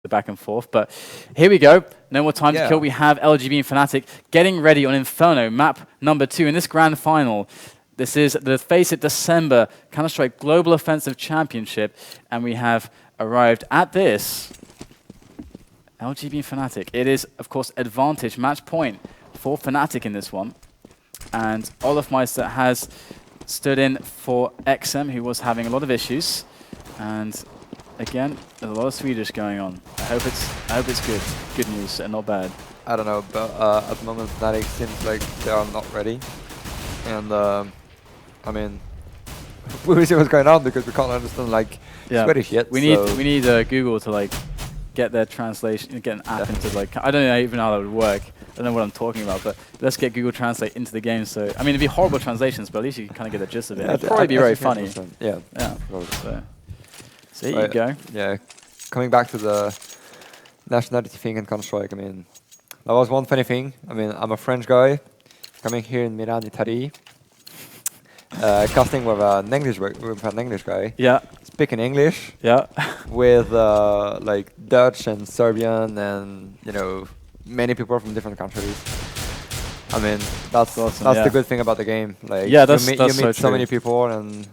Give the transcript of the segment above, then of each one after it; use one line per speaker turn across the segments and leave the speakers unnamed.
the back and forth. But here we go. No more time to kill. We have LGB and fnatic getting ready on Inferno, map number 2 in this grand final. This is the FACEIT December Counter-Strike Global Offensive Championship, and we have arrived at this LGB and fnatic. It is, of course, advantage match point for fnatic in this one, and Olaf Meister has stood in for XM, who was having a lot of issues, and again, there's a lot of Swedish going on. I hope it's good news and not bad.
I don't know, but at the moment, fnatic seems like they are not ready, and I mean, we will see what's going on because we can't understand like Swedish yet.
We need Google to like get their translation, get an app into like, I don't know even how that would work. I don't know what I'm talking about, but let's get Google Translate into the game. So I mean, it'd be horrible translations, but at least you can kind of get the gist of it. It'd probably be very funny.
Yeah.
So there you go.
Yeah, coming back to the nationality thing in Counter-Strike, I mean, that was one funny thing. I mean, I'm a French guy coming here in Milan, Italy. Casting with an English guy.
Yeah.
Speaking English.
Yeah.
With like Dutch and Serbian and many people from different countries. I mean, that's awesome, that's the good thing about the game. Like you meet so many people and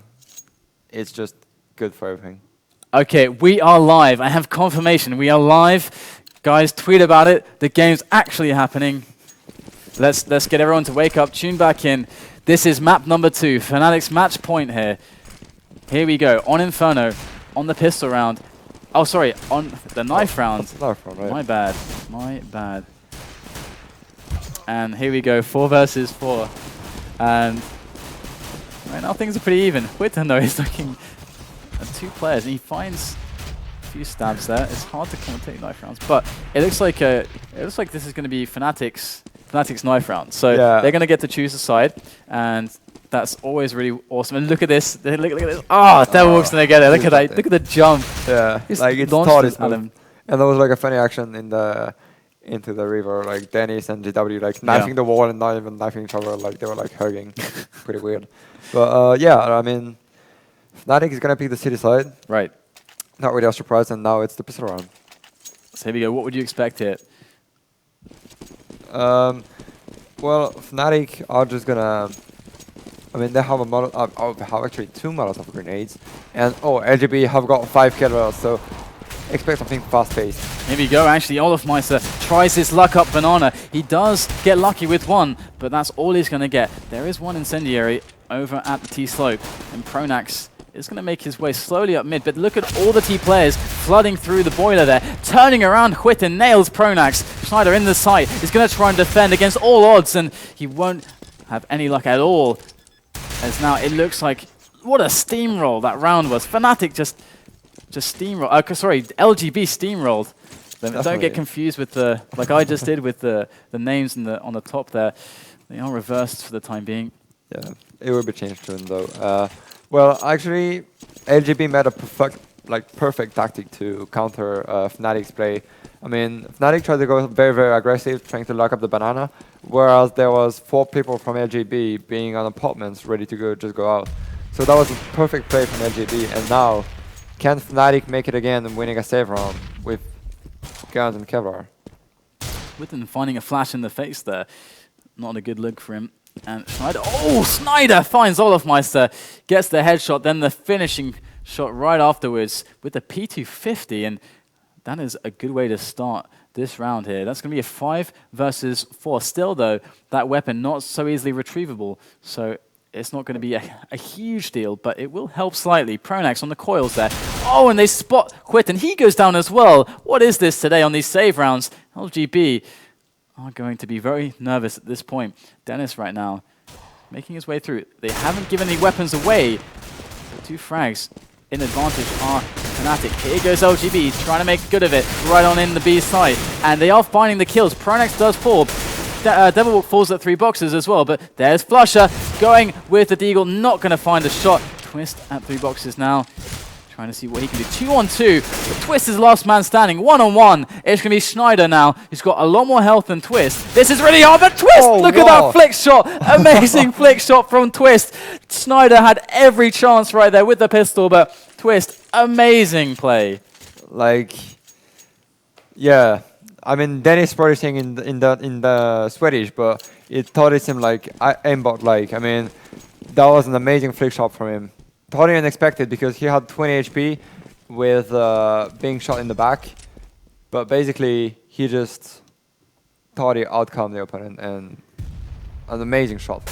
it's just good for everything.
Okay, we are live. I have confirmation. We are live. Guys, tweet about it. The game's actually happening. Let's get everyone to wake up, tune back in. This is map number 2, fnatic's match point here. Here we go, on Inferno, on the pistol round. Oh, sorry, on the knife round.
Knife round, right.
My bad. And here we go, 4 versus 4. And right now things are pretty even. Whitten, though, is looking at 2 players, and he finds a few stabs there. It's hard to commentate knife rounds, but it looks like this is going to be Fnatic's knife round. So they're going to get to choose a side, and that's always really awesome. And look at this. Look at this. Oh, Devilwolf's going to get it. Look at that. Look at the jump.
Yeah, like it's taught at him. And there was like a funny action into the river, like Dennis and GW like knifing the wall and not even knifing each other. Like they were like hugging. Pretty weird. But yeah, I mean, Fnatic is going to pick the city side.
Right.
Not really a surprise, and now it's the pistol round.
So here we go. What would you expect here?
Well, Fnatic are just gonna. I mean, they have they have actually 2 Molotov grenades, and LGB have got 5 killers, so expect something fast-paced.
Here we go. Actually, Olaf Meister tries his luck up banana. He does get lucky with 1, but that's all he's gonna get. There is 1 incendiary over at the T slope, and Pronax is going to make his way slowly up mid, but look at all the T players flooding through the boiler there. Turning around, Whitten nails Pronax. Schneider in the site is going to try and defend against all odds, and he won't have any luck at all. As now it looks like, what a steamroll that round was. Fnatic just steamrolled. Sorry, LGB steamrolled. Don't get confused with the, like I just did with the names on the top there. They are reversed for the time being.
Yeah, it will be changed soon though. Well, actually, LGB made a perfect tactic to counter Fnatic's play. I mean, Fnatic tried to go very, very aggressive, trying to lock up the banana, whereas there was 4 people from LGB being on apartments ready to just go out. So that was a perfect play from LGB, and now, can Fnatic make it again and winning a save round with guns and Kevlar?
Whitten finding a flash in the face there. Not a good look for him. And Schneider finds Olaf Meister, gets the headshot, then the finishing shot right afterwards with the P250, and that is a good way to start this round here. That's going to be a 5 versus 4. Still though, that weapon not so easily retrievable, so it's not going to be a huge deal, but it will help slightly. Pronax on the coils there. Oh, and they spot Whitten. He goes down as well. What is this today on these save rounds? LGB are going to be very nervous at this point. Dennis right now making his way through. They haven't given any weapons away. The 2 frags in advantage are fnatic. Here goes LGB trying to make good of it right on in the B side. And they are finding the kills. Pronax does fall. Devilwolf falls at 3 boxes as well, but there's Flusher going with the Deagle. Not going to find a shot. Twist at 3 boxes now. Trying to see what he can do. 2-on-2. But Twist is last man standing. 1-on-1. It's going to be Schneider now. He's got a lot more health than Twist. This is really hard, but Twist! Look at that flick shot. Amazing flick shot from Twist. Schneider had every chance right there with the pistol, but Twist, amazing play.
Like, Yeah, I mean Dennis probably saying in the Swedish, but it totally seemed like aimbot like. I mean, that was an amazing flick shot from him. Totally unexpected because he had 20 HP with being shot in the back, but basically he just totally outcome the opponent and an amazing shot.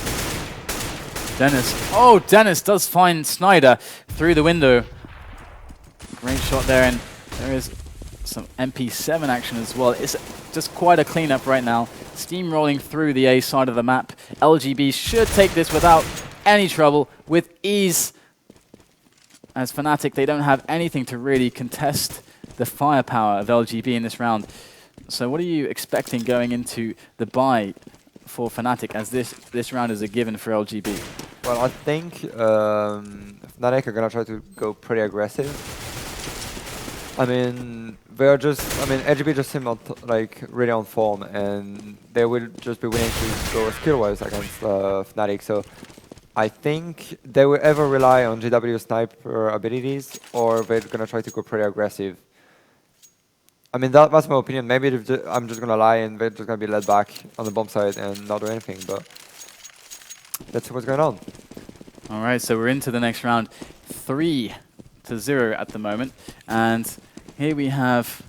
Dennis. Oh, Dennis does find Snyder through the window. Great shot there, and there is some MP7 action as well. It's just quite a cleanup right now. Steamrolling through the A side of the map. LGB should take this without any trouble, with ease. As fnatic, they don't have anything to really contest the firepower of LGB in this round. So what are you expecting going into the bye for fnatic, as this round is a given for LGB?
Well, I think fnatic are gonna try to go pretty aggressive. I mean, LGB just seem like really on form, and they will just be willing to go skill-wise against fnatic. So I think they will either rely on GW sniper abilities, or they're gonna try to go pretty aggressive. I mean, that's my opinion. Maybe I'm just gonna lie and they're just gonna be led back on the bomb side and not do anything, but that's what's going on.
All right, so we're into the next round. 3-0 at the moment. And here we have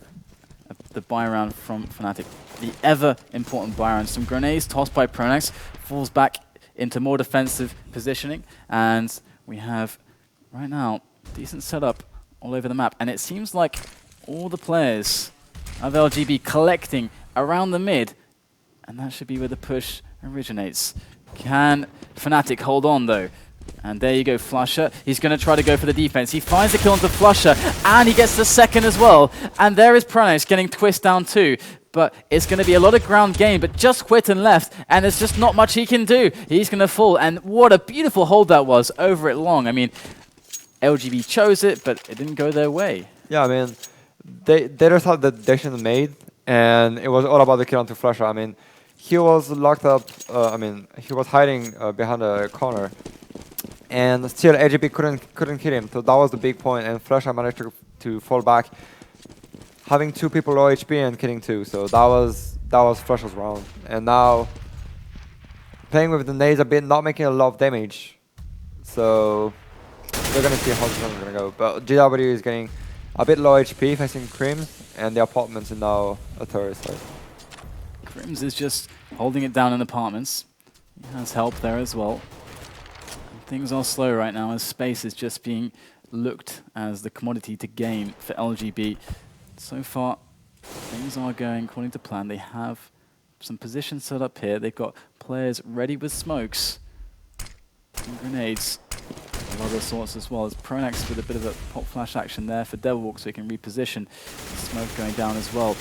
the buy round from fnatic. The ever important buy round. Some grenades tossed by Pronax, falls back into more defensive positioning. And we have, right now, decent setup all over the map. And it seems like all the players of LGB collecting around the mid. And that should be where the push originates. Can fnatic hold on though? And there you go, Flusher. He's going to try to go for the defense. He finds the kill onto Flusher, and he gets the second as well. And there is Pronax getting twist down too. But it's going to be a lot of ground game, but just Quitten left, and there's just not much he can do. He's going to fall, and what a beautiful hold that was over it long. I mean, LGB chose it, but it didn't go their way.
Yeah, I mean, they just had the decision made, and it was all about the kill onto Flusher. I mean, he was locked up, he was hiding behind a corner. And still, LGB couldn't kill him, so that was the big point. And Flusher managed to fall back, having 2 people low HP and killing 2. So that was Flusher's round. And now playing with the nades a bit, not making a lot of damage. So we're gonna see how this one is gonna go. But GW is getting a bit low HP facing Crims, and the apartments are now a turret side.
Crims is just holding it down in apartments. He has help there as well. Things are slow right now as space is just being looked as the commodity to gain for LGB. So far, things are going according to plan. They have some positions set up here. They've got players ready with smokes and grenades of other sorts as well. As Pronax with a bit of a pop flash action there for Devilwalk so he can reposition. Smoke going down as well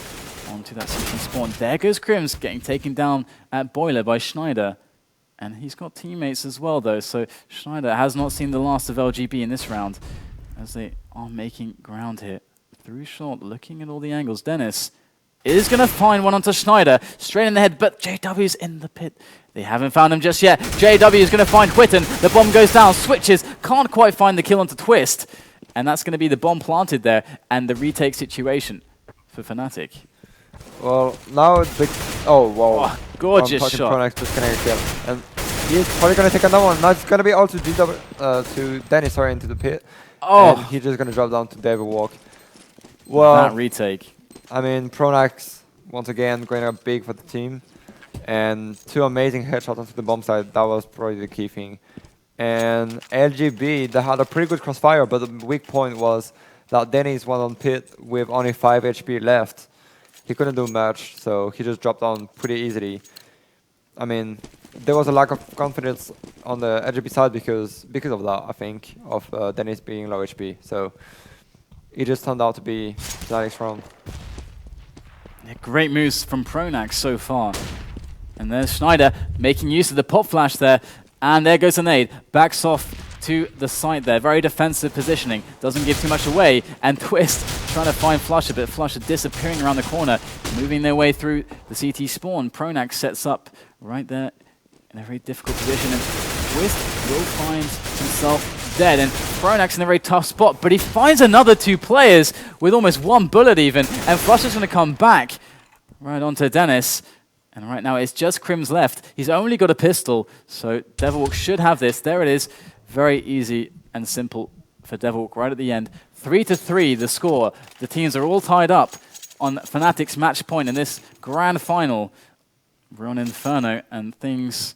onto that CT spawn. There goes Crims getting taken down at Boiler by Schneider. And he's got teammates as well, though, so Schneider has not seen the last of LGB in this round, as they are making ground here. Through shot, looking at all the angles. Dennis is going to find one onto Schneider, straight in the head, but JW's in the pit. They haven't found him just yet. JW is going to find Quitten. The bomb goes down, switches, can't quite find the kill onto Twist. And that's going to be the bomb planted there, and the retake situation for fnatic.
Well, now the... Oh, wow.
Oh, gorgeous shot.
Pronax just gonna kill. And he's probably going to take another one. Now it's going to be all to GW, to Dennis, sorry, into the pit.
Oh.
And he's just going to drop down to Devilwalk. Well,
that retake.
I mean, Pronax, once again, going up big for the team. And 2 amazing headshots onto the bomb side. That was probably the key thing. And LGB, they had a pretty good crossfire, but the weak point was that Dennis was on pit with only 5 HP left. He couldn't do much, so he just dropped down pretty easily. I mean, there was a lack of confidence on the LGB side because of that, I think, of Dennis being low HP. So it just turned out to be the next round.
Yeah, great moves from Pronax so far. And there's Schneider making use of the pop flash there. And there goes a nade. Backs off to the side there. Very defensive positioning. Doesn't give too much away. And Twist trying to find Flusher, but Flusher disappearing around the corner, moving their way through the CT spawn. Pronax sets up right there in a very difficult position. And Twist will find himself dead, and Pronax in a very tough spot, but he finds another 2 players with almost 1 bullet even, and Flusher's going to come back right onto Dennis. And right now it's just Crims left. He's only got a pistol, so Devilwalk should have this. There it is. Very easy and simple for Devilwalk right at the end. 3-3 the score. The teams are all tied up on Fnatic's match point in this grand final. We're on Inferno, and things...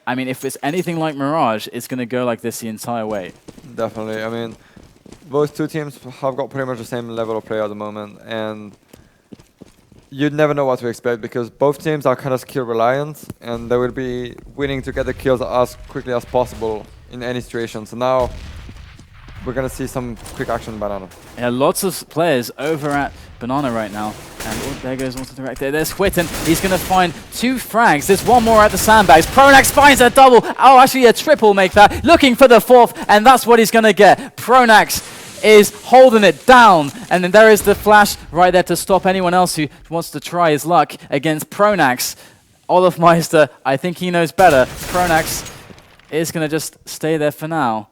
I mean, if it's anything like Mirage, it's going to go like this the entire way.
Definitely. I mean, both 2 teams have got pretty much the same level of play at the moment, and you'd never know what to expect because both teams are kind of skill reliant, and they will be willing to get the kills as quickly as possible in any situation. So now we're going to see some quick action in Banana.
Yeah, lots of players over at Banana right now. And there goes also direct there. There's Whitten. He's going to find 2 frags. There's 1 more at the sandbags. Pronax finds a double. Oh, actually a triple make that. Looking for the 4th, and that's what he's going to get. Pronax is holding it down. And then there is the flash right there to stop anyone else who wants to try his luck against Pronax. Olofmeister, I think he knows better. Pronax is going to just stay there for now.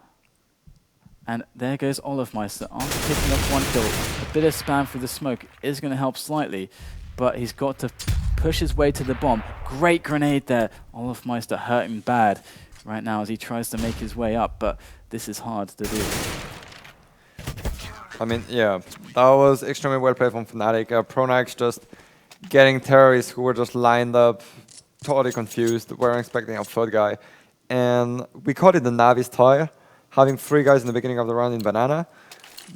And there goes Olofmeister after picking up 1 kill. A bit of spam through the smoke is going to help slightly, but he's got to push his way to the bomb. Great grenade there. Olofmeister hurting bad right now as he tries to make his way up, but this is hard to do.
I mean, yeah, that was extremely well played from Fnatic. Pronax just getting terrorists who were just lined up, totally confused, weren't expecting a 3rd guy. And we called it the Navi's tie. Having 3 guys in the beginning of the round in Banana,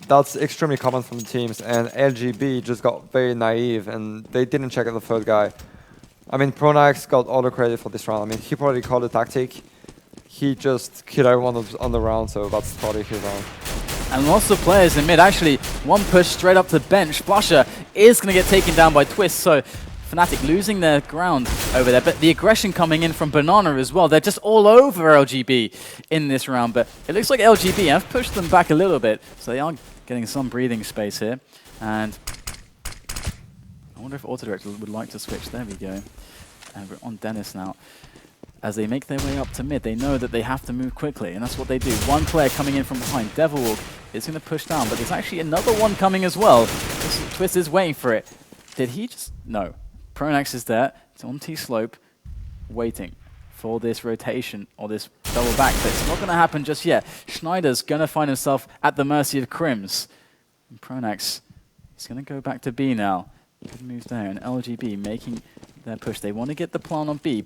that's extremely common from the teams, and LGB just got very naive and they didn't check out the 3rd guy. I mean, Pronax got all the credit for this round. I mean, he probably called the tactic. He just killed everyone on the round, so that's probably his round.
And lots of players in mid. Actually, 1 push straight up to bench. Flusher is going to get taken down by Twist, so Fnatic losing their ground over there, but the aggression coming in from Banana as well. They're just all over LGB in this round, but it looks like LGB have pushed them back a little bit, so they are getting some breathing space here. And I wonder if Autodirect would like to switch. There we go. And we're on Dennis now. As they make their way up to mid, they know that they have to move quickly, and that's what they do. 1 player coming in from behind. Devilwalk is going to push down, but there's actually another one coming as well. Twist is waiting for it. Did he just... No. Pronax is there, it's on T-slope, waiting for this rotation or this double back, but it's not going to happen just yet. Schneider's going to find himself at the mercy of Crims. And Pronax is going to go back to B now. Good move there, and LGB making their push. They want to get the plant on B.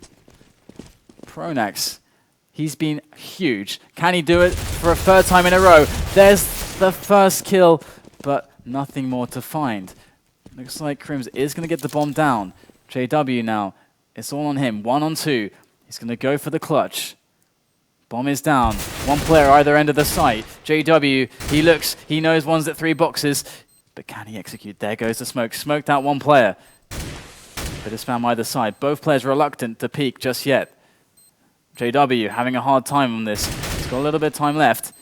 Pronax, he's been huge. Can he do it for a 3rd time in a row? There's the 1st kill, but nothing more to find. Looks like Crims is going to get the bomb down. JW now, it's all on him. 1 on 2. He's going to go for the clutch. Bomb is down. 1 player either end of the site. JW, he looks, he knows one's at 3 boxes, but can he execute? There goes the smoke. Smoked out 1 player. Bit of spam either side. Both players reluctant to peek just yet. JW having a hard time on this. He's got a little bit of time left.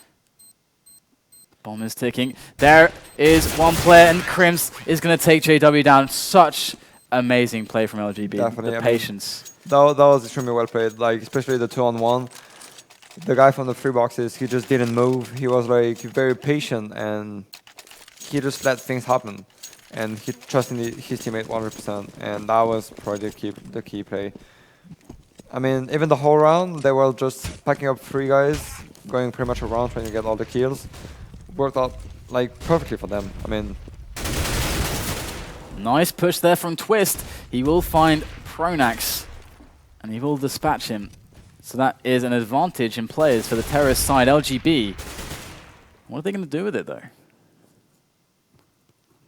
Bomb is ticking. There is 1 player, and Crims is going to take JW down. Such amazing play from LGB.
Definitely.
The patience.
That was extremely well played, like especially the 2-on-1. The guy from the 3 boxes, he just didn't move. He was like very patient, and he just let things happen. And he trusted his teammate 100%, and that was probably the key play. I mean, even the whole round, they were just packing up 3 guys, going pretty much around trying to get all the kills. Worked out like perfectly for them. I mean,
nice push there from Twist. He will find Pronax and he will dispatch him. So that is an advantage in players for the terrorist side. LGB, what are they going to do with it though?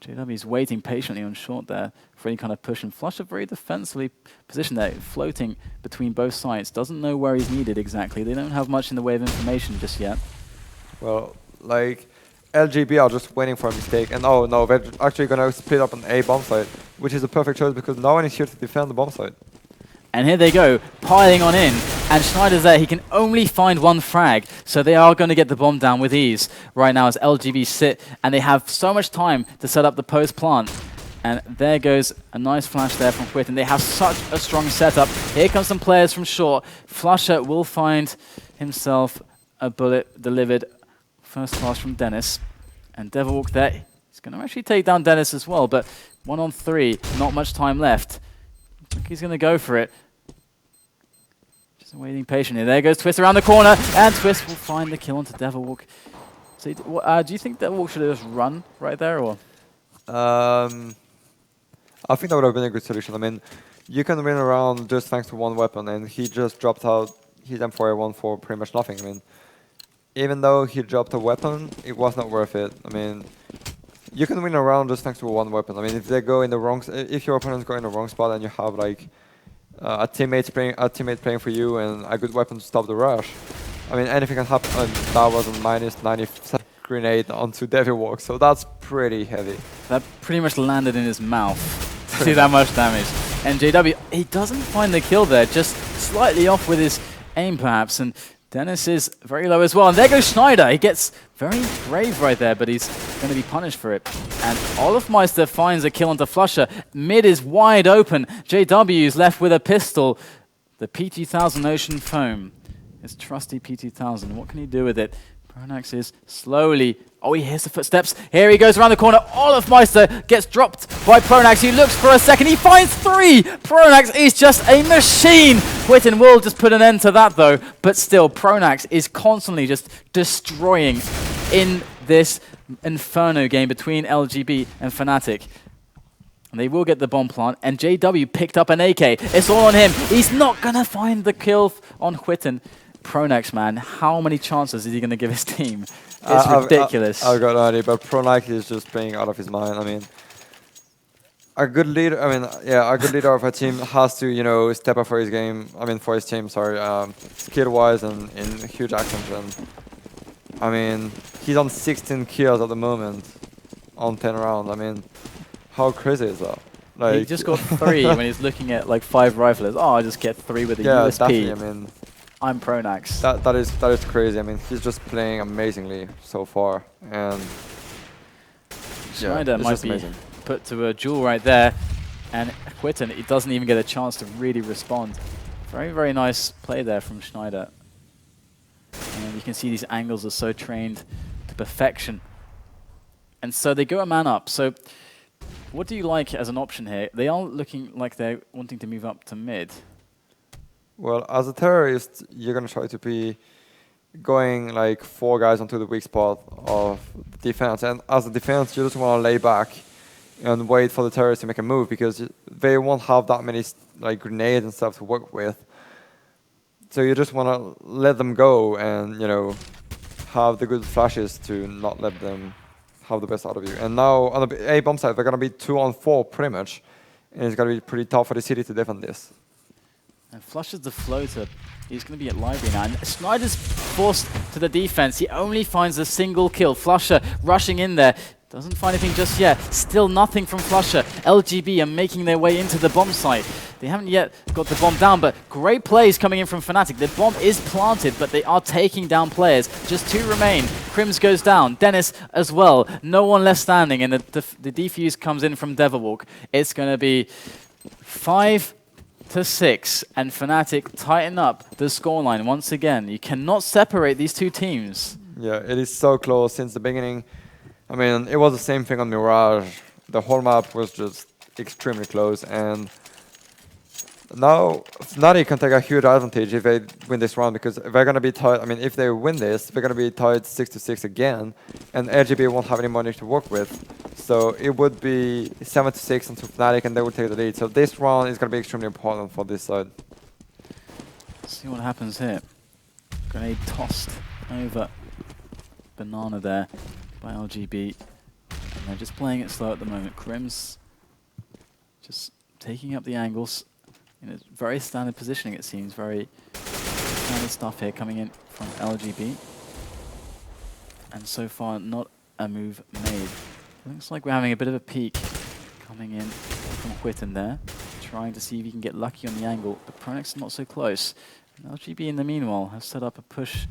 JW is waiting patiently on short there for any kind of push, and Flusher very defensively positioned there, floating between both sides. Doesn't know where he's needed exactly. They don't have much in the way of information just yet.
Well, like LGB are just waiting for a mistake, and oh no, they're actually going to split up on A bomb site, which is a perfect choice because no one is here to defend the bomb site.
And here they go, piling on in, and Schneider's there. He can only find 1 frag, so they are going to get the bomb down with ease right now as LGB sit, and they have so much time to set up the post plant. And there goes a nice flash there from Quit, and they have such a strong setup. Here comes some players from short. Flusher will find himself a bullet delivered first class from Dennis. And Devilwalk there. He's going to actually take down Dennis as well, but 1-on-3, not much time left. Looks like he's going to go for it. Just waiting patiently. There goes Twist around the corner, and Twist will find the kill onto Devilwalk. So, do you think Devilwalk should have just run right there, or?
I think that would have been a good solution. I mean, you can win around just thanks to one weapon, and he just dropped out his M4A1 for pretty much nothing. I mean, even though he dropped a weapon, it was not worth it. I mean, you can win a round just thanks to one weapon. I mean, if they go in the wrong, if your opponents go in the wrong spot and you have like a teammate playing for you and a good weapon to stop the rush, I mean, anything can happen. And that was a -90% grenade onto Devilwalk, so that's pretty heavy.
That pretty much landed in his mouth. See that much damage. And JW, he doesn't find the kill there, just slightly off with his aim perhaps, and Dennis is very low as well. And there goes Schneider. He gets very brave right there, but he's going to be punished for it. And Olofmeister finds a kill onto Flusher. Mid is wide open. JW is left with a pistol. The P2000 Ocean Foam. His trusty P2000. What can he do with it? Pronax is slowly... Oh, he hears the footsteps. Here he goes around the corner. Olofmeister gets dropped by Pronax. He looks for a second. He finds 3. Pronax is just a machine. Whitten will just put an end to that, though. But still, Pronax is constantly just destroying in this Inferno game between LGB and fnatic. And they will get the bomb plant. And JW picked up an AK. It's all on him. He's not going to find the kill on Whitten. Pronax, man, how many chances is he going to give his team? It's ridiculous.
I've got no idea, but Pronax is just playing out of his mind. I mean, a good leader. I mean, yeah, a good leader of a team has to, you know, step up for his game. I mean, for his team. Sorry, skill-wise and in huge actions. And I mean, he's on 16 kills at the moment on 10 rounds. I mean, how crazy is that? Like,
he just got 3 when he's looking at like 5 riflers. Oh, I just get 3 with a USP.
Definitely, I mean,
I'm Pronax.
That is crazy. I mean, he's just playing amazingly so far, and
Schneider might be amazing. Put to a duel right there, and Whitten, he doesn't even get a chance to really respond. Very, very nice play there from Schneider. And you can see these angles are so trained to perfection. And so they go a man up. So what do you like as an option here? They are looking like they're wanting to move up to mid.
Well, as a terrorist, you're going to try to be going like 4 guys onto the weak spot of defense. And as a defense, you just want to lay back and wait for the terrorists to make a move, because they won't have that many like grenades and stuff to work with. So you just want to let them go and, you know, have the good flashes to not let them have the best out of you. And now on the A bomb side, they're going to be 2-on-4 pretty much. And it's going to be pretty tough for the city to defend this.
And flushes the floater. He's going to be at library now. And Schneider's forced to the defense. He only finds a single kill. Flusher rushing in there. Doesn't find anything just yet. Still nothing from Flusher. LGB are making their way into the bomb site. They haven't yet got the bomb down, but great plays coming in from fnatic. The bomb is planted, but they are taking down players. Just 2 remain. Crims goes down. Dennis as well. No one left standing, and the defuse comes in from Devilwalk. It's going to be 5-6, and fnatic tighten up the scoreline once again. You cannot separate these 2 teams.
Yeah, it is so close since the beginning. I mean, it was the same thing on Mirage. The whole map was just extremely close, and now fnatic can take a huge advantage if they win this round, because they're going to be tied. I mean, if they win this, they're going to be tied 6-6 again, and LGB won't have any money to work with. So it would be 7-6 into fnatic, and they would take the lead. So this round is going to be extremely important for this side.
Let's see what happens here. Grenade tossed over Banana there by LGB. And they're just playing it slow at the moment. Crims just taking up the angles in a very standard positioning, it seems. Very standard stuff here coming in from LGB. And so far, not a move made. Looks like we're having a bit of a peek coming in from Whitten there. Trying to see if he can get lucky on the angle, but Pronax is not so close. And LGB, in the meanwhile, has set up a push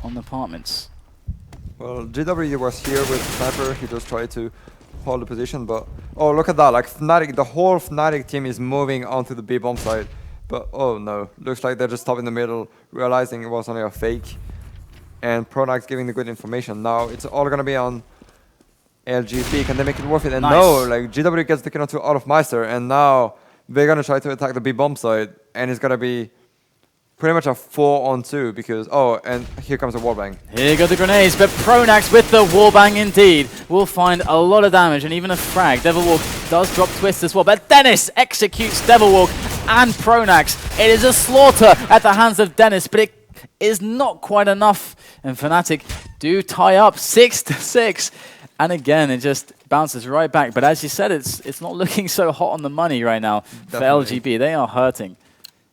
on the apartments.
Well, GW was here with Sniper. He just tried to hold the position, but oh, look at that! Like fnatic, the whole fnatic team is moving onto the B bomb side. But oh no, looks like they're just stopped in the middle, realizing it was only a fake. and Pronax giving the good information. Now it's all gonna be on LGB. Can they make it worth it? And no, like GW gets the kill onto out of Meister, and now they're gonna try to attack the B bomb side, and it's gonna be pretty much a 4-on-2 because and here comes a wallbang.
Here go the grenades, but Pronax with the wallbang indeed will find a lot of damage and even a frag. Devilwalk does drop Twist as well, but Dennis executes Devilwalk and Pronax. It is a slaughter at the hands of Dennis, but it is not quite enough, and fnatic do tie up 6-6. And again, it just bounces right back. But as you said, it's not looking so hot on the money right now for LGB. They are hurting.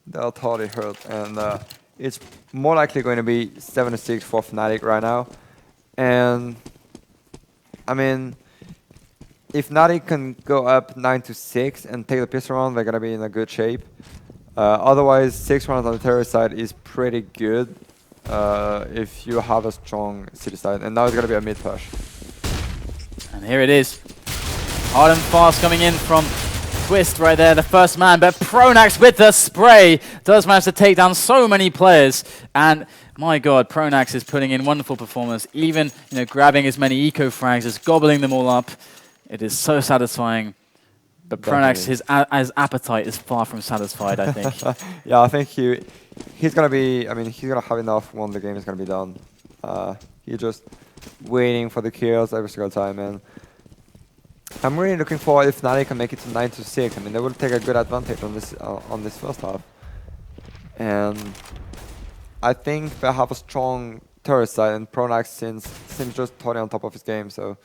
They're totally hurt, and it's more likely going to be 7-6 for fnatic right now. And I mean, if fnatic can go up 9-6 and take the pistol round, they're gonna be in a good shape. Otherwise, 6 rounds on the terrorist side is pretty good if you have a strong city side. And now it's gonna be a mid push.
And here it is, hard and fast coming in from Twist right there, the first man, but Pronax with the spray does manage to take down so many players. And my god, Pronax is putting in wonderful performance, even grabbing as many eco frags as gobbling them all up. It is so satisfying. But Pronax, his appetite is far from satisfied, I think.
Yeah, I think he's gonna be. I mean, he's gonna have enough when the game is gonna be done. He's just waiting for the kills every single time, and I'm really looking forward if fnatic can make it to 9-6. I mean, they will take a good advantage on this first half, and I think they have a strong turret side, and Pronax seems just totally on top of his game. So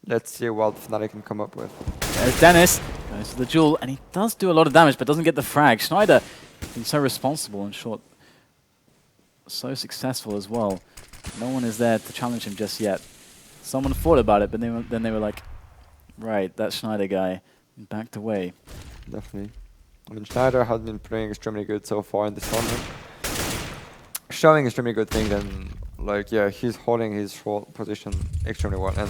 let's see what fnatic can come up with.
There's Dennis, goes to the duel, and he does do a lot of damage, but doesn't get the frag. Schneider been so responsible and short, so successful as well. No one is there to challenge him just yet. Someone thought about it, but then they were like, right, that Schneider guy, and backed away.
Definitely. I mean, Schneider has been playing extremely good so far in this tournament. Showing extremely good things, and like, yeah, he's holding his short position extremely well, and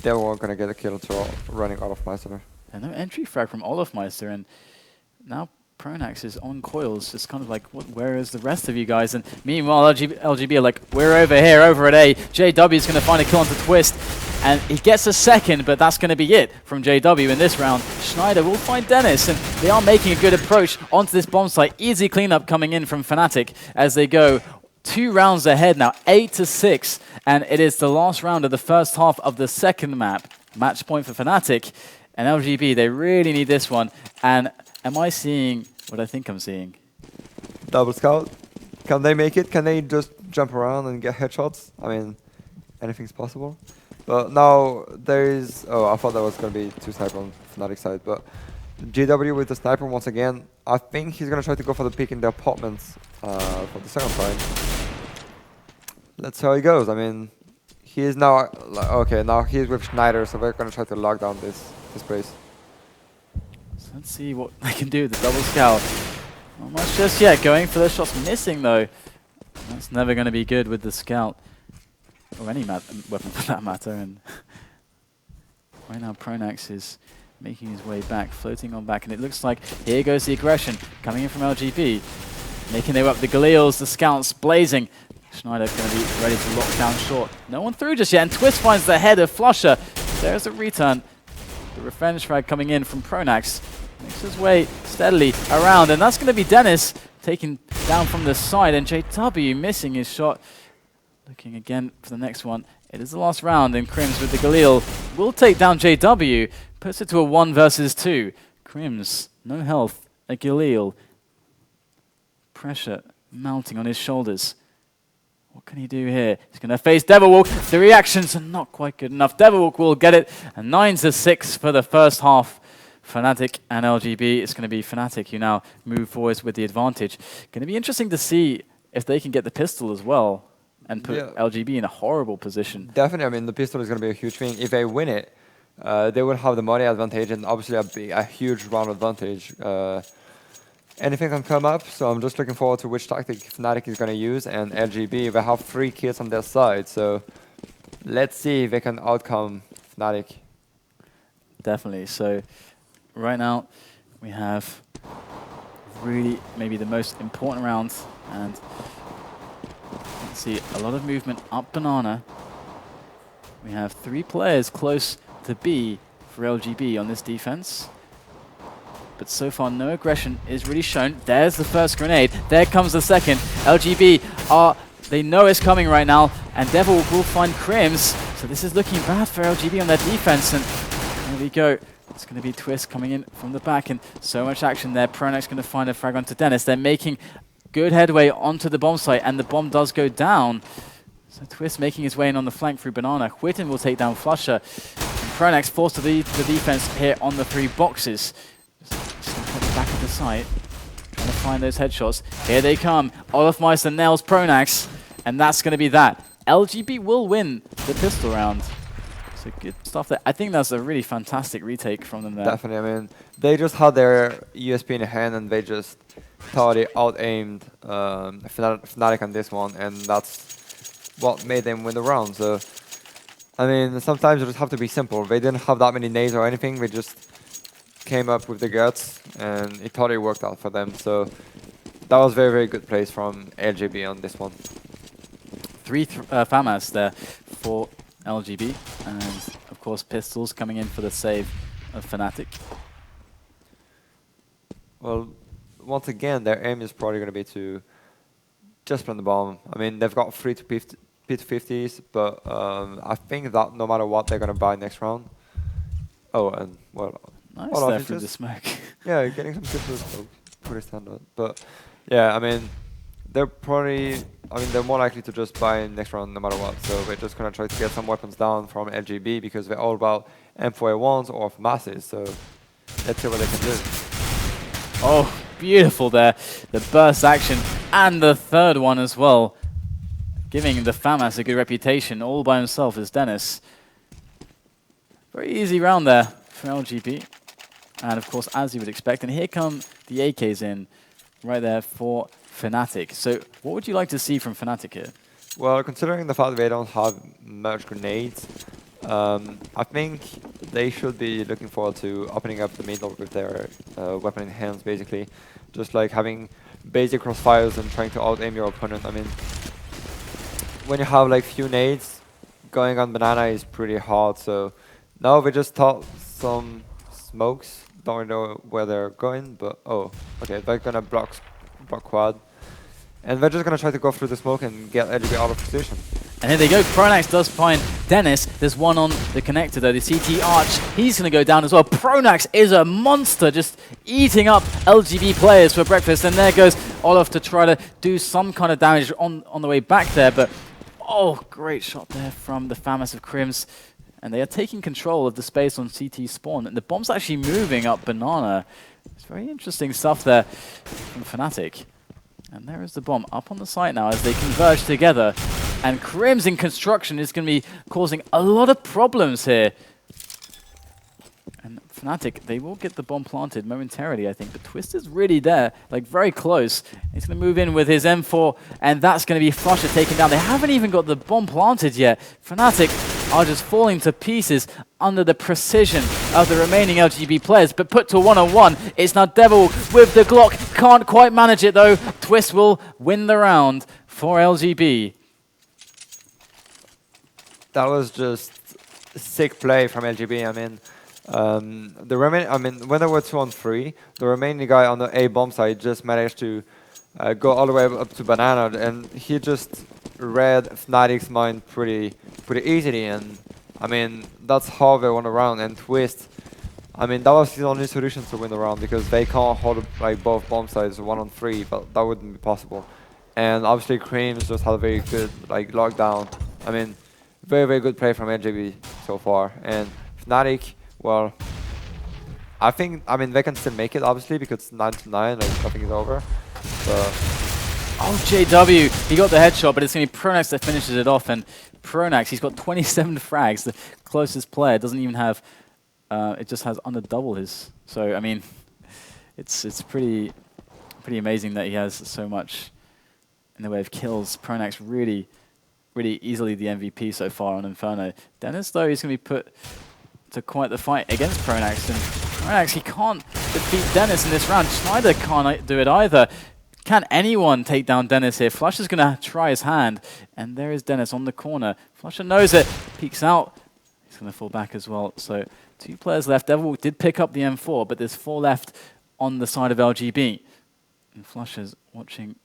they were gonna get a kill to running out of Meister.
And no entry frag from Olofmeister, and now Pronax is on coils, just kind of like, where is the rest of you guys? And meanwhile, LGB are like, we're over here, over at A. JW is going to find a kill onto Twist, and he gets a second, but that's going to be it from JW in this round. Schneider will find Dennis, and they are making a good approach onto this bomb site. Easy cleanup coming in from fnatic as they go 2 rounds ahead now, 8-6, and it is the last round of the first half of the second map. Match point for fnatic, and LGB, they really need this one. And am I seeing what I think I'm seeing?
Double scout. Can they make it? Can they just jump around and get headshots? I mean, anything's possible. But now there is... Oh, I thought that was going to be 2 snipers on fnatic side. But GW with the sniper once again. I think he's going to try to go for the pick in the apartments for the second time. Let's see how he goes. I mean, he is now... Okay, now he's with Schneider, so we're going to try to lock down this place.
So let's see what they can do with the double scout. Not much just yet. Going for the shots, missing though. That's never going to be good with the scout. Or any weapon for that matter. And right now Pronax is making his way back, floating on back, and it looks like here goes the aggression coming in from LGB. Making their way up the Galils, the scouts blazing. Schneider going to be ready to lock down short. No one through just yet, and Twist finds the head of Flusher. There's a return. The revenge frag coming in from Pronax. Makes his way steadily around, and that's going to be Dennis taken down from the side, and JW missing his shot. Looking again for the next one. It is the last round, and Crims with the Galil will take down JW. Puts it to a 1 versus 2. Crims, no health, a Galil. Pressure mounting on his shoulders. What can he do here? He's going to face Devilwalk. The reactions are not quite good enough. Devilwalk will get it. And 9-6 for the first half. fnatic and LGB. It's going to be fnatic who now move forwards with the advantage. Going to be interesting to see if they can get the pistol as well and put LGB in a horrible position.
Definitely. I mean, the pistol is going to be a huge thing. If they win it, they will have the money advantage and obviously a huge round advantage. Anything can come up, so I'm just looking forward to which tactic fnatic is going to use, and LGB, they have 3 kills on their side, so let's see if they can outcome fnatic.
Definitely. So right now we have really maybe the most important round, and See a lot of movement up banana. We have 3 players close to B for LGB on this defense. But so far, no aggression is really shown. There's the first grenade. There comes the second. LGB they know it's coming right now, and Devil will find Crims. So this is looking bad for LGB on their defense. And there we go. It's going to be Twist coming in from the back, and so much action there. Pronak's going to find a frag onto Dennis. They're making good headway onto the bomb site, and the bomb does go down. So Twist making his way in on the flank through Banana. Whitten will take down Flusher. And Pronak's forced to the defense here on the 3 boxes. Just at the back of the site, trying to find those headshots. Here they come. Olofmeister nails Pronax, and that's going to be that. LGB will win the pistol round. So good stuff there. I think that's a really fantastic retake from them there.
Definitely. I mean, they just had their USP in hand, and they just totally out-aimed Fnatic on this one, and that's what made them win the round. So, I mean, sometimes you just have to be simple. They didn't have that many nades or anything. They just came up with the guts, and it totally worked out for them. So, that was very, very good plays from LGB on this one.
3 FAMAS there for LGB, and of course pistols coming in for the save of Fnatic.
Well, once again, their aim is probably going to be to just plant the bomb. I mean, they've got 3 P250s, but I think that no matter what, they're going to buy next round. Oh, and well,
Nice
well,
there through the smoke.
Yeah, getting some tips is pretty standard. But yeah, I mean, they're probably, I mean, they're more likely to just buy next round no matter what. So we're just going to try to get some weapons down from LGB because they're all about M4A1s or masses. So let's see what they can do.
Oh, beautiful there. The burst action and the third one as well. Giving the FAMAS a good reputation all by himself as Dennis. Very easy round there for LGB. And of course, as you would expect. And here come the AKs in right there for Fnatic. So what would you like to see from Fnatic here?
Well, considering the fact that they don't have much grenades, I think they should be looking forward to opening up the middle with their weapon in hands, basically. Just like having basic crossfires and trying to out-aim your opponent. I mean, when you have like few nades, going on banana is pretty hard. So now we just taught some smokes. Don't really know where they're going, but oh, okay, they're gonna block quad. And they're just going to try to go through the smoke and get LGB out of position.
And here they go. Pronax does find Dennis. There's one on the connector though, the CT Arch. He's going to go down as well. Pronax is a monster, just eating up LGB players for breakfast. And there goes Olof to try to do some kind of damage on the way back there. But, oh, great shot there from the FAMAS of Crims. And they are taking control of the space on CT spawn. And the bomb's actually moving up Banana. It's very interesting stuff there from Fnatic. And there is the bomb up on the site now as they converge together. And Crims in construction is going to be causing a lot of problems here. And Fnatic, they will get the bomb planted momentarily, I think. But Twist is really there, like very close. He's going to move in with his M4, and that's going to be Flusher taken down. They haven't even got the bomb planted yet. Fnatic are just falling to pieces under the precision of the remaining LGB players, but put to a one-on-one. It's now Devil with the Glock. Can't quite manage it though. Twist will win the round for LGB.
That was just sick play from LGB. I mean, when there were 2-on-3, the remaining guy on the A bomb side just managed to go all the way up to Banana, and he just read Fnatic's mind pretty easily. And I mean, that's how they won the round. And Twist, I mean, that was the only solution to win the round because they can't hold like both bomb sides 1-on-3, but that wouldn't be possible. And obviously, Creams just had a very good like lockdown. I mean, very, very good play from LGB so far. And Fnatic, well, I mean, they can still make it, obviously, because it's 9-9, like, nothing is over. But
oh, JW, he got the headshot, but it's going to be Pronax that finishes it off. And Pronax, he's got 27 frags. The closest player doesn't even have, it just has under double his. So, I mean, it's pretty amazing that he has so much in the way of kills. Pronax really easily the MVP so far on Inferno. Dennis, though, he's going to be put to quite the fight against Pronax. And Pronax, he can't defeat Dennis in this round. Schneider can't do it either. Can anyone take down Dennis here? Flusher's going to try his hand. And there is Dennis on the corner. Flusher knows it. Peeks out. He's going to fall back as well. So 2 players left. Devil did pick up the M4, but there's 4 left on the side of LGB. And Flusher's watching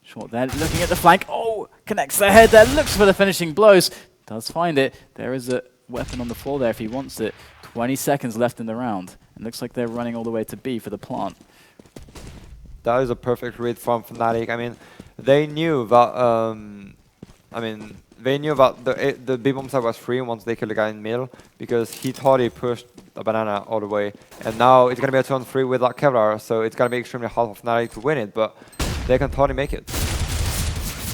short there. Looking at the flank. Oh, connects their head there. Looks for the finishing blows. Does find it. There is a weapon on the floor there if he wants it. 20 seconds left in the round. It looks like they're running all the way to B for the plant.
That is a perfect read from Fnatic. I mean, they knew that. They knew that the B bomb side was free once they killed the guy in middle because he thought he pushed the banana all the way, and now it's gonna be a 2-on-3 with that Kevlar, so it's gonna be extremely hard for Fnatic to win it, but they can totally make it.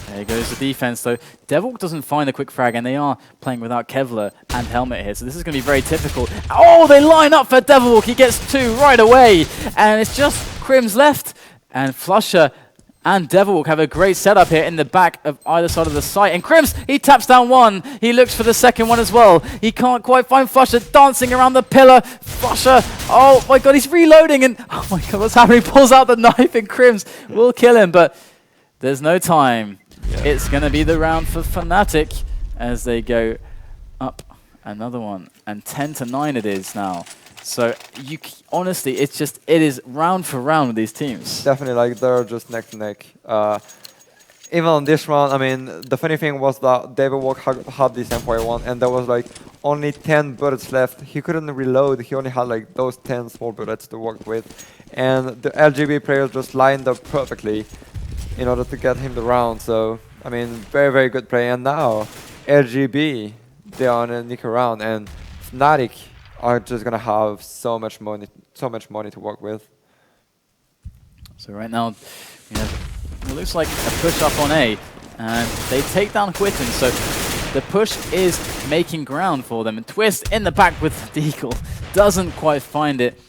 There goes the defense, though. Devil doesn't find the quick frag, and they are playing without Kevlar and Helmet here, so this is going to be very typical. Oh, they line up for Devil. He gets 2 right away, and it's just Crims left. And Flusher and Devil have a great setup here in the back of either side of the site. And Crims, he taps down 1. He looks for the second one as well. He can't quite find Flusher, dancing around the pillar. Flusher, oh my god, he's reloading, and oh my god, what's happening? He pulls out the knife, and Crims will kill him, but there's no time. Yeah. It's going to be the round for Fnatic as they go up another one. And 10-9 it is now. So honestly, it is round for round with these teams.
Definitely, like they're just neck to neck. Even on this round, I mean, the funny thing was that David Walk had this M4A1, and there was like only 10 bullets left. He couldn't reload. He only had like those 10 small bullets to work with, and the LGB players just lined up perfectly in order to get him the round. So I mean, very, very good play. And now LGB, they are on a nick around, and Fnatic are just gonna have so much money to work with.
So right now, it looks like a push up on A, and they take down Whitten. So the push is making ground for them. And Twist in the back with Deagle doesn't quite find it.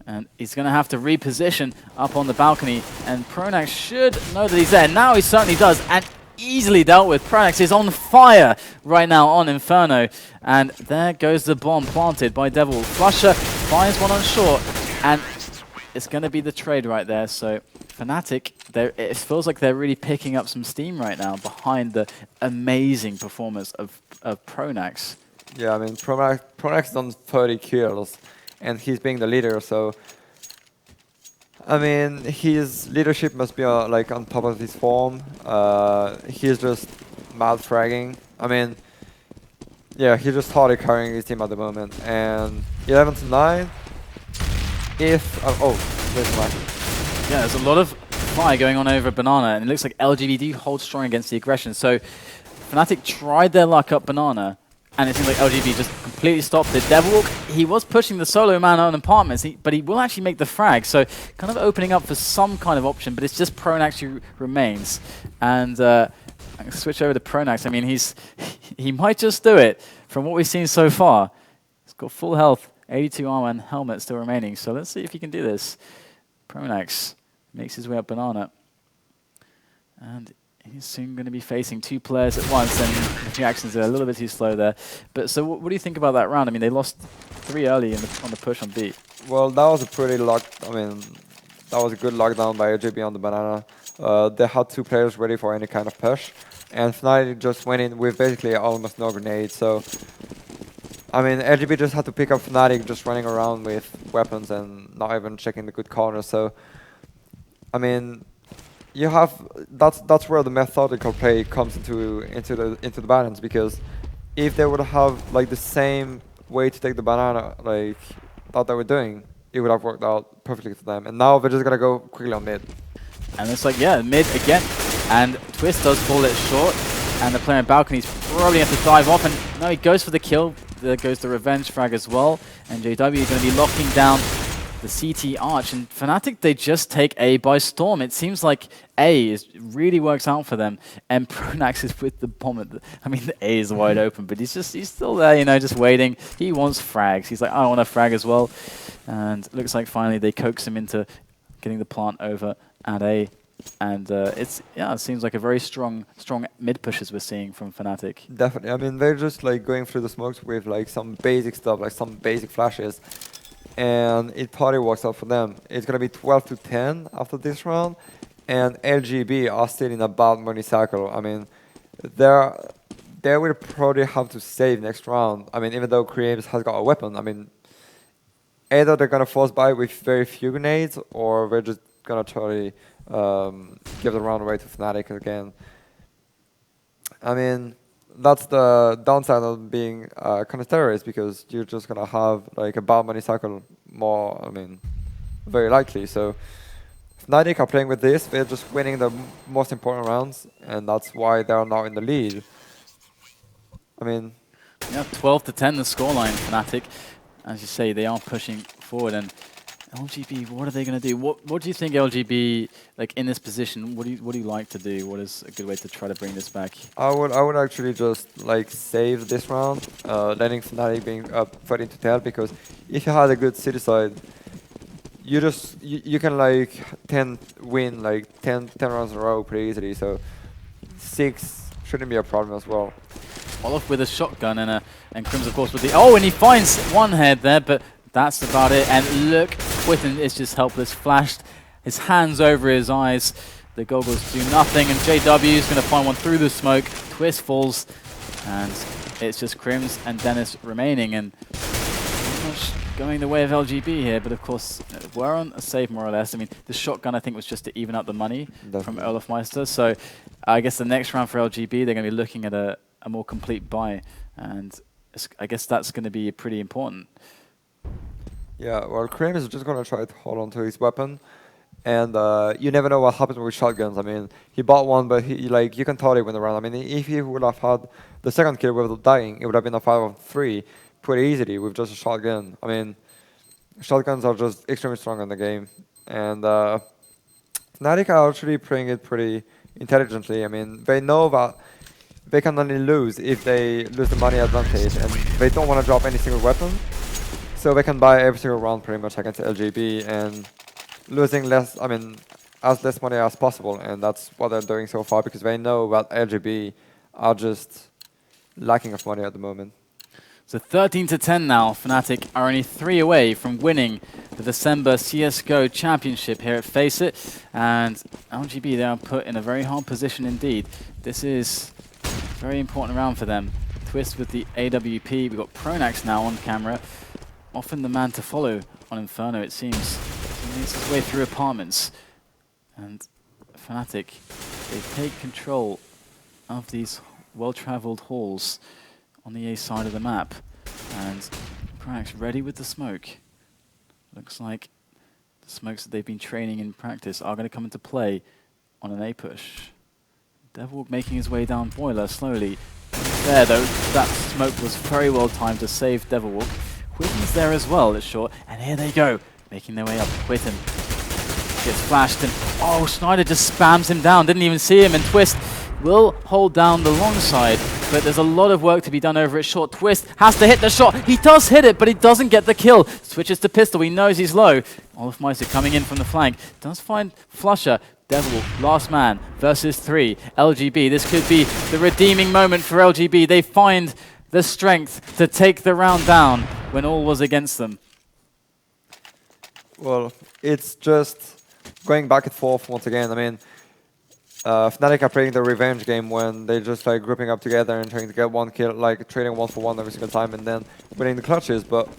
And he's going to have to reposition up on the balcony. And Pronax should know that he's there. Now he certainly does. And easily dealt with. Pronax is on fire right now on Inferno. And there goes the bomb planted by Devil. Flusher finds one on short. And it's going to be the trade right there. So Fnatic, it feels like they're really picking up some steam right now behind the amazing performance of Pronax.
Yeah, I mean, Pronax done 30 kills. And he's being the leader, so I mean, his leadership must be like on top of his form. He's just mad fragging. I mean, yeah, he's just totally carrying his team at the moment. And 11-9. If there's one.
Yeah, there's a lot of fire going on over Banana, and it looks like LGB do hold strong against the aggression. So Fnatic tried their luck up Banana. And it seems like LGB just completely stopped it. Devilwalk, he was pushing the solo man on apartments, but he will actually make the frag. So kind of opening up for some kind of option, but it's just Pronax who remains. And I'm going to switch over to Pronax. I mean, he might just do it from what we've seen so far. He's got full health, 82 armor and helmet still remaining. So let's see if he can do this. Pronax makes his way up Banana. And he's soon going to be facing 2 players at once, and the reactions are a little bit too slow there. But so what do you think about that round? I mean, they lost 3 early on the push on B.
Well, that was a pretty that was a good lockdown by LGB on the Banana. They had 2 players ready for any kind of push, and Fnatic just went in with basically almost no grenades. So, I mean, LGB just had to pick up Fnatic just running around with weapons and not even checking the good corners. So, I mean, you have that's where the methodical play comes into the balance, because if they would have like the same way to take the Banana like that they were doing, it would have worked out perfectly for them. And now they're just gonna go quickly on mid.
And it's like, yeah, mid again. And Twist does fall it short, and the player on balcony's probably have to dive off, and no, he goes for the kill. There goes the revenge frag as well, and JW is going to be locking down the CT arch, and Fnatic, they just take A by storm. It seems like A really works out for them, and Pronax is with the bomb at I mean, the A is wide open, but he's still there, just waiting. He wants frags. He's like, I want a frag as well. And looks like finally they coax him into getting the plant over at A. And it seems like a very strong mid pushes we're seeing from Fnatic.
Definitely. I mean, they're just like going through the smokes with like some basic stuff, like some basic flashes. And it probably works out for them. It's going to be 12-10 after this round. and LGB are still in a bad money cycle. I mean, they will probably have to save next round. I mean, even though Creams has got a weapon, I mean, either they're gonna force buy with very few grenades, or we're just gonna totally give the round away to Fnatic again. I mean, that's the downside of being counter-terrorist, because you're just gonna have like a bad money cycle more. I mean, very likely. So Fnatic are playing with this. They're just winning the most important rounds, and that's why they are now in the lead. I mean,
yeah, 12-10 the scoreline. Fnatic, as you say, they are pushing forward, and LGB, what are they going to do? What do you think LGB, like in this position, what do you like to do? What is a good way to try to bring this back?
I would actually just like save this round, letting Fnatic being up 13-10, because if you had a good city side, you can like win like 10 rounds in a row pretty easily. So 6 shouldn't be a problem as well.
Olaf with a shotgun and Crims of course with the and he finds one head there, but that's about it. And look, Quitten is just helpless, flashed his hands over his eyes. The goggles do nothing, and JW is going to find one through the smoke. Twist falls, and it's just Crims and Dennis remaining, and pretty much going the way of LGB here. But of course, we're on a save more or less. I mean, the shotgun I think was just to even out the money from Olaf Meister. So I guess the next round for LGB, they're going to be looking at a more complete buy, and I guess that's going to be pretty important.
Yeah, well, Cream is just going to try to hold on to his weapon, and you never know what happens with shotguns. I mean, he bought one, but you can totally win the round. I mean, if he would have had the second kill without dying, it would have been a 5-3 pretty easily with just a shotgun. I mean, shotguns are just extremely strong in the game, and Fnatic are actually playing it pretty intelligently. I mean, they know that they can only lose if they lose the money advantage, and they don't want to drop any single weapon. So they can buy every single round pretty much against LGB and losing less, I mean, as less money as possible. And that's what they're doing so far, because they know that LGB are just lacking of money at the moment.
So 13-10 now. Fnatic are only 3 away from winning the December CSGO Championship here at FACEIT. And LGB, they are put in a very hard position indeed. This is a very important round for them. Twist with the AWP. We've got Pronax now on camera. Often the man to follow on Inferno, it seems. He makes his way through apartments. And Fnatic, they take control of these well-traveled halls on the A side of the map. And Pronax ready with the smoke. Looks like the smokes that they've been training in practice are going to come into play on an A push. Devilwalk making his way down Boiler slowly. There though, that smoke was very well timed to save Devilwalk. Quitten's there as well, it's short, and here they go, making their way up. Quitten gets flashed, and Schneider just spams him down, didn't even see him, and Twist will hold down the long side, but there's a lot of work to be done over at short. Twist has to hit the shot, he does hit it, but he doesn't get the kill. Switches to pistol, he knows he's low. Olaf Meister coming in from the flank, does find Flusher. Devil, last man versus 3. LGB, this could be the redeeming moment for LGB. They find the strength to take the round down when all was against them.
Well, it's just going back and forth once again. I mean, Fnatic are playing the revenge game when they're just like grouping up together and trying to get one kill, like trading 1 for 1 every single time and then winning the clutches, but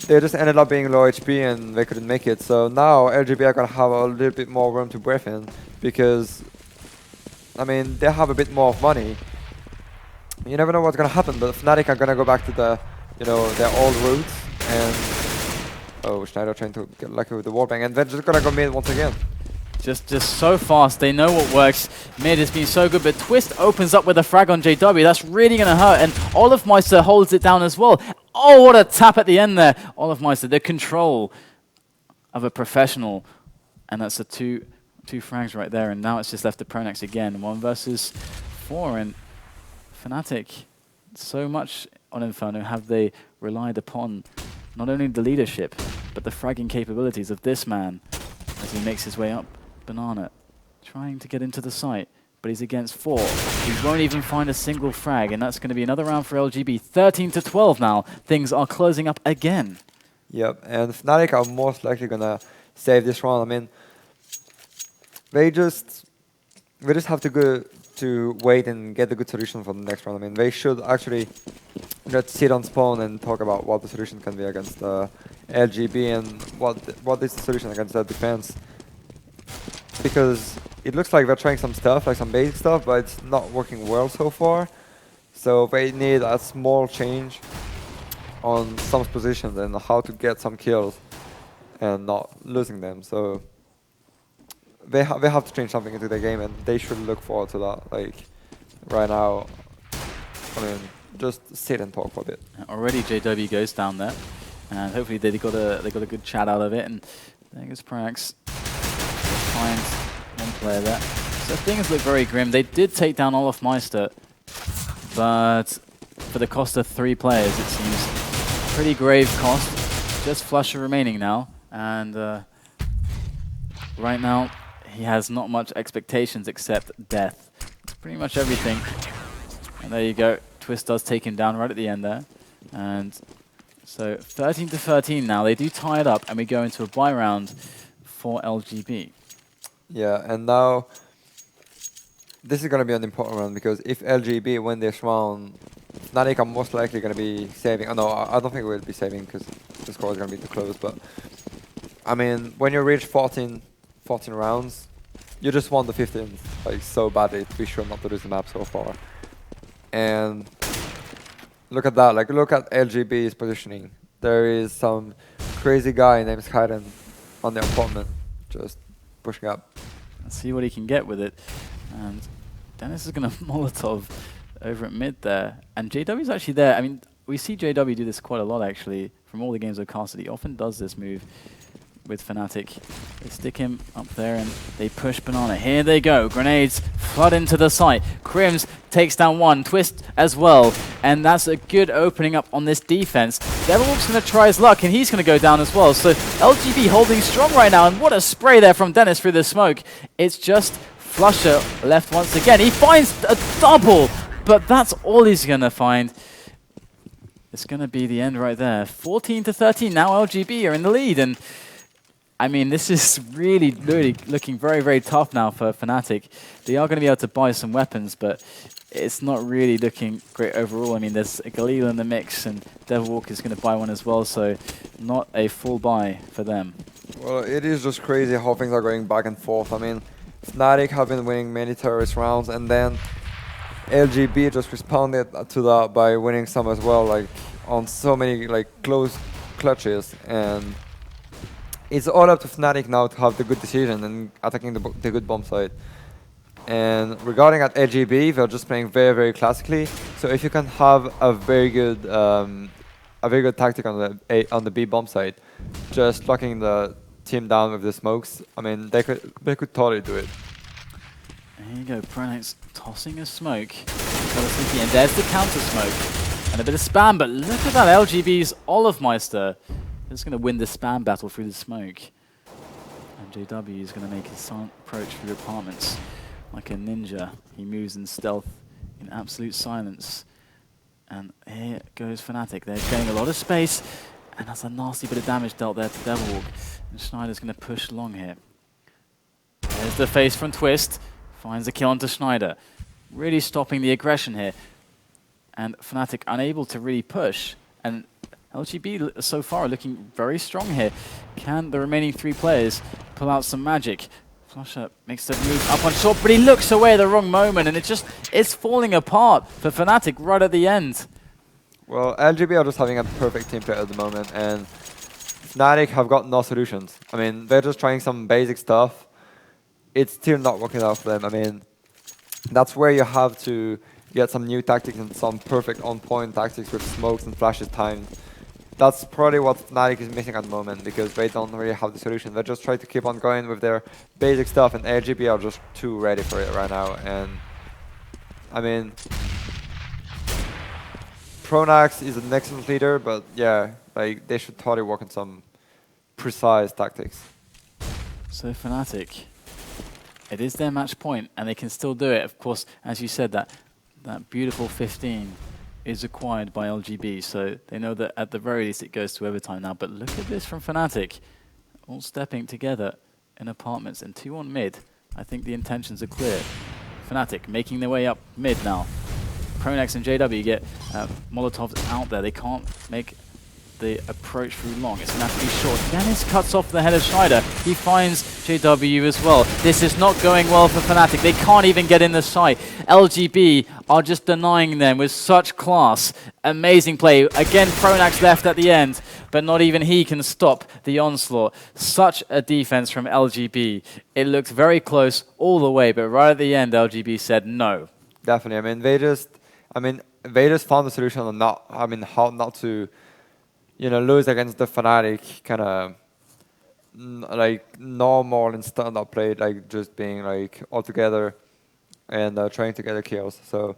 they just ended up being low HP and they couldn't make it. So now LGB are going to have a little bit more room to breathe in, because, I mean, they have a bit more of money. You never know what's going to happen, but Fnatic are going to go back to the, their old roots, and Schneider trying to get lucky with the wallbang, and they're just going to go mid once again.
Just so fast, they know what works. Mid has been so good, but Twist opens up with a frag on JW. That's really going to hurt, and Olaf Meister holds it down as well. Oh, what a tap at the end there. Olaf Meister, the control of a professional, and that's a two frags right there, and now it's just left to Pronax again. 1 versus 4, and Fnatic, so much on Inferno have they relied upon not only the leadership, but the fragging capabilities of this man as he makes his way up. Banana trying to get into the site, but he's against 4. He won't even find a single frag, and that's going to be another round for LGB. 13-12 now. Things are closing up again.
Yep, and Fnatic are most likely going to save this round. I mean, we just have to go to wait and get a good solution for the next round. I mean, they should actually just sit on spawn and talk about what the solution can be against LGB and what is the solution against that defense. Because it looks like they're trying some stuff, like some basic stuff, but it's not working well so far. So they need a small change on some positions and how to get some kills and not losing them. So they have to change something into the game, and they should look forward to that. Like right now, I mean, just sit and talk for a bit.
Already JW goes down there, and hopefully they got a good chat out of it. And there goes Prax. Finds one player there. So things look very grim. They did take down Olaf Meister, but for the cost of 3 players, it seems pretty grave cost. Just Flusher remaining now, and right now he has not much expectations except death. It's pretty much everything. And there you go. Twist does take him down right at the end there. And so 13 to 13 now. They do tie it up, and we go into a bye round for LGB.
Yeah, and now this is going to be an important round, because if LGB win this round, fnatic are most likely going to be saving. Oh, no, I don't think we'll be saving because the score is going to be too close. But I mean, when you reach 14 rounds, you just want the 15th like so badly to be sure not to lose the map so far. And look at that, like look at LGB's positioning. There is some crazy guy named Skyden on the apartment just pushing up.
Let's see what he can get with it. And Dennis is going to Molotov over at mid there. And JW's actually there. I mean, we see JW do this quite a lot actually from all the games I've casted. He often does this move with fnatic. They stick him up there and they push Banana. Here they go. Grenades flood into the site. Crims takes down one. Twist as well. And that's a good opening up on this defense. Devilwolf's going to try his luck, and he's going to go down as well. So LGB holding strong right now. And what a spray there from Dennis through the smoke. It's just Flusher left once again. He finds a double, but that's all he's going to find. It's going to be the end right there. 14 to 13. Now LGB are in the lead. And I mean, this is really looking very, very tough now for fnatic. They are going to be able to buy some weapons, but it's not really looking great overall. I mean, there's a Galil in the mix, and Devilwalk is going to buy one as well, so not a full buy for them.
Well, it is just crazy how things are going back and forth. I mean, fnatic have been winning many terrorist rounds, and then LGB just responded to that by winning some as well, like on so many like close clutches. And it's all up to fnatic now to have the good decision and attacking the good bomb site. And regarding at LGB, they're just playing very, very classically. So if you can have a very good tactic on the B bomb site, just locking the team down with the smokes, I mean, they could totally do it.
There you go, Pronax tossing a smoke. And there's the counter smoke. And a bit of spam, but look at that, LGB's Olafmeister. He's going to win the spam battle through the smoke. And JW is going to make his silent approach through the apartments. Like a ninja, he moves in stealth, in absolute silence. And here goes fnatic. They're getting a lot of space, and that's a nasty bit of damage dealt there to Devilwalk. And Schneider's going to push along here. There's the face from Twist. Finds a kill onto Schneider. Really stopping the aggression here. And fnatic unable to really push. And LGB so far are looking very strong here. Can the remaining 3 players pull out some magic? Flusher makes the move up on short, but he looks away at the wrong moment, and it's falling apart for fnatic right at the end.
Well, LGB are just having a perfect team play at the moment, and fnatic have got no solutions. I mean, they're just trying some basic stuff. It's still not working out for them. I mean, that's where you have to get some new tactics and some perfect on-point tactics with smokes and flashes timed. That's probably what fnatic is missing at the moment, because they don't really have the solution. They just try to keep on going with their basic stuff, and LGB are just too ready for it right now. And I mean, Pronax is an excellent leader, but yeah, like they should totally work on some precise tactics.
So fnatic, it is their match point, and they can still do it. Of course, as you said, that beautiful 15 is acquired by LGB, so they know that at the very least it goes to overtime now. But look at this from fnatic, all stepping together in apartments, and 2 on mid. I think the intentions are clear. fnatic making their way up mid now. Pronax and JW get Molotovs out there. They can't make the approach through long. It's going to have to be short. Dennis cuts off the head of Schneider. He finds JW as well. This is not going well for fnatic. They can't even get in the sight. LGB are just denying them with such class. Amazing play. Again, Pronax left at the end, but not even he can stop the onslaught. Such a defense from LGB. It looked very close all the way, but right at the end, LGB said no.
Definitely. They just found the solution on how not to, lose against the fnatic kind of like normal and standard play, like just being like all together and trying to get the kills. So